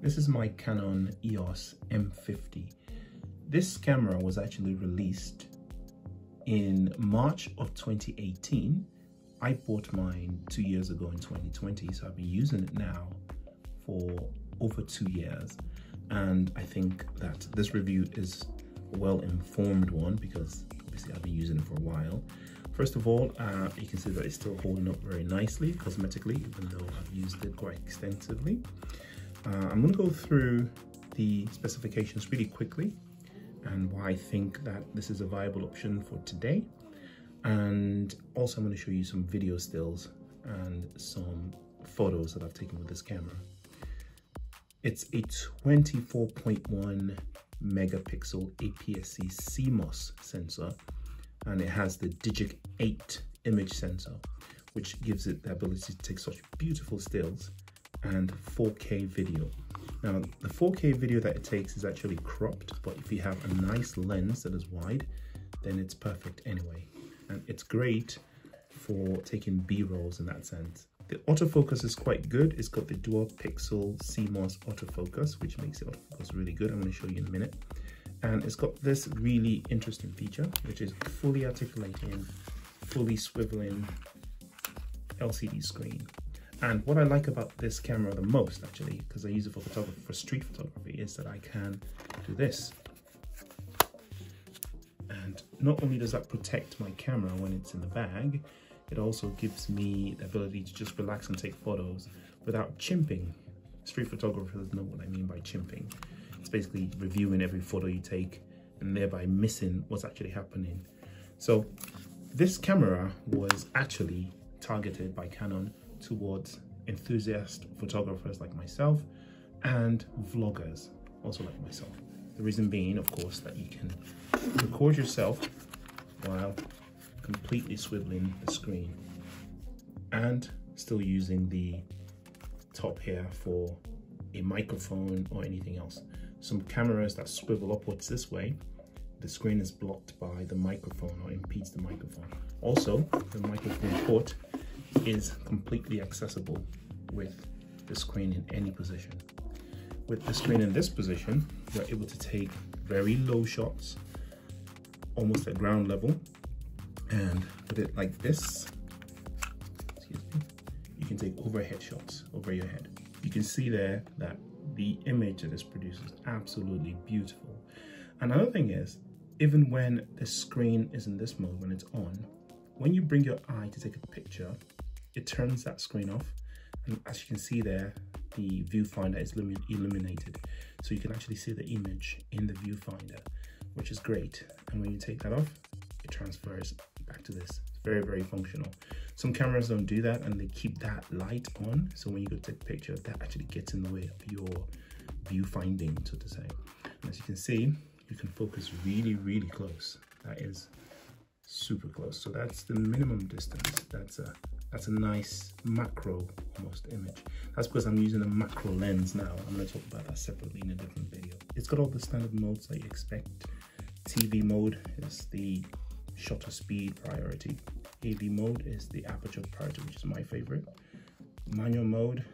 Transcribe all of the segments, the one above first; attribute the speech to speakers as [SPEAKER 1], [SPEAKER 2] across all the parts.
[SPEAKER 1] This is my Canon EOS M50. This camera was actually released in March of 2018. I bought mine 2 years ago in 2020, so I've been using it now for over 2 years. And I think that this review is a well-informed one because obviously I've been using it for a while. First of all, you can see that it's still holding up very nicely cosmetically, even though I've used it quite extensively. I'm going to go through the specifications really quickly and why I think that this is a viable option for today. And also I'm going to show you some video stills and some photos that I've taken with this camera. It's a 24.1 megapixel APS-C CMOS sensor, and it has the Digic 8 image sensor, which gives it the ability to take such beautiful stills and 4K video. Now, the 4K video that it takes is actually cropped, but if you have a nice lens that is wide, then it's perfect anyway. And it's great for taking B-rolls in that sense. The autofocus is quite good. It's got the dual pixel CMOS autofocus, which makes it autofocus really good. I'm going to show you in a minute. And it's got this really interesting feature, which is fully articulating, fully swiveling LCD screen. And what I like about this camera the most, actually, because I use it for street photography, is that I can do this. And not only does that protect my camera when it's in the bag, it also gives me the ability to just relax and take photos without chimping. Street photographers know what I mean by chimping. It's basically reviewing every photo you take and thereby missing what's actually happening. So this camera was actually targeted by Canon towards enthusiast photographers like myself and vloggers also like myself. The reason being, of course, that you can record yourself while completely swiveling the screen and still using the top here for a microphone or anything else. Some cameras that swivel upwards this way, the screen is blocked by the microphone or impedes the microphone. Also, the microphone port is completely accessible with the screen in any position. With the screen in this position, you're able to take very low shots, almost at ground level, and with it like this, excuse me, you can take overhead shots over your head. You can see there that the image that this produces is absolutely beautiful. Another thing is, even when the screen is in this mode, when it's on, when you bring your eye to take a picture, it turns that screen off. And as you can see there, the viewfinder is illuminated. So you can actually see the image in the viewfinder, which is great. And when you take that off, it transfers back to this. It's very, very functional. Some cameras don't do that and they keep that light on. So when you go take a picture, that actually gets in the way of your viewfinding, so to say. And as you can see, you can focus really, really close. That is super close. So that's the minimum distance. That's a nice macro almost image. That's because I'm using a macro lens now. I'm going to talk about that separately in a different video. It's got all the standard modes that you expect. TV mode is the shutter speed priority. AV mode is the aperture priority, which is my favorite. Manual mode,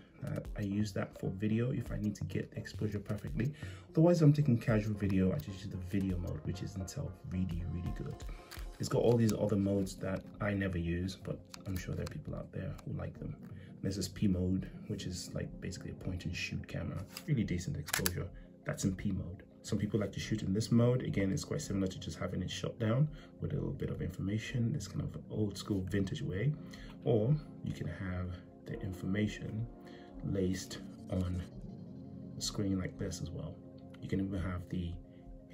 [SPEAKER 1] I use that for video if I need to get the exposure perfectly. Otherwise, I'm taking casual video, I just use the video mode, which is in itself really, really good. It's got all these other modes that I never use, but I'm sure there are people out there who like them. There's this P mode, which is like basically a point and shoot camera. Really decent exposure. That's in P mode. Some people like to shoot in this mode. Again, it's quite similar to just having it shut down with a little bit of information. It's kind of an old school vintage way. Or you can have the information laced on the screen like this as well. You can even have the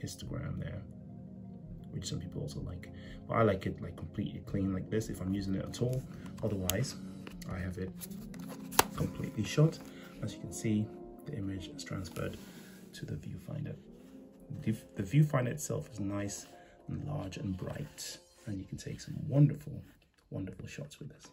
[SPEAKER 1] histogram there, which some people also like. But I like it like completely clean like this if I'm using it at all. Otherwise, I have it completely shut. As you can see, the image is transferred to the viewfinder. The viewfinder itself is nice and large and bright, and you can take some wonderful, wonderful shots with this.